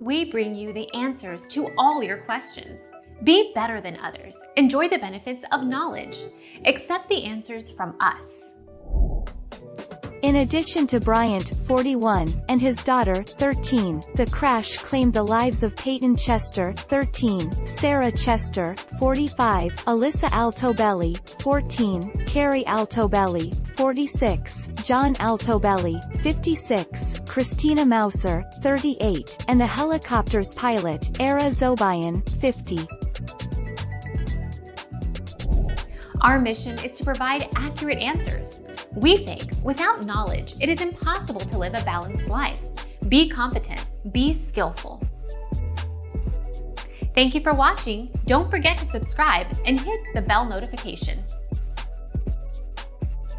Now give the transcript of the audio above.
We bring you the answers to all your questions. Be better than others. Enjoy the benefits of knowledge. Accept the answers from us. In addition to Bryant, 41, and his daughter, 13, the crash claimed the lives of Peyton Chester, 13, Sarah Chester, 45, Alyssa Altobelli, 14, Carrie Altobelli, 46, John Altobelli, 56, Christina Mauser, 38, and the helicopter's pilot, Era Zobayan, 50. Our mission is to provide accurate answers. We think without knowledge, it is impossible to live a balanced life. Be competent, be skillful. Thank you for watching. Don't forget to subscribe and hit the bell notification.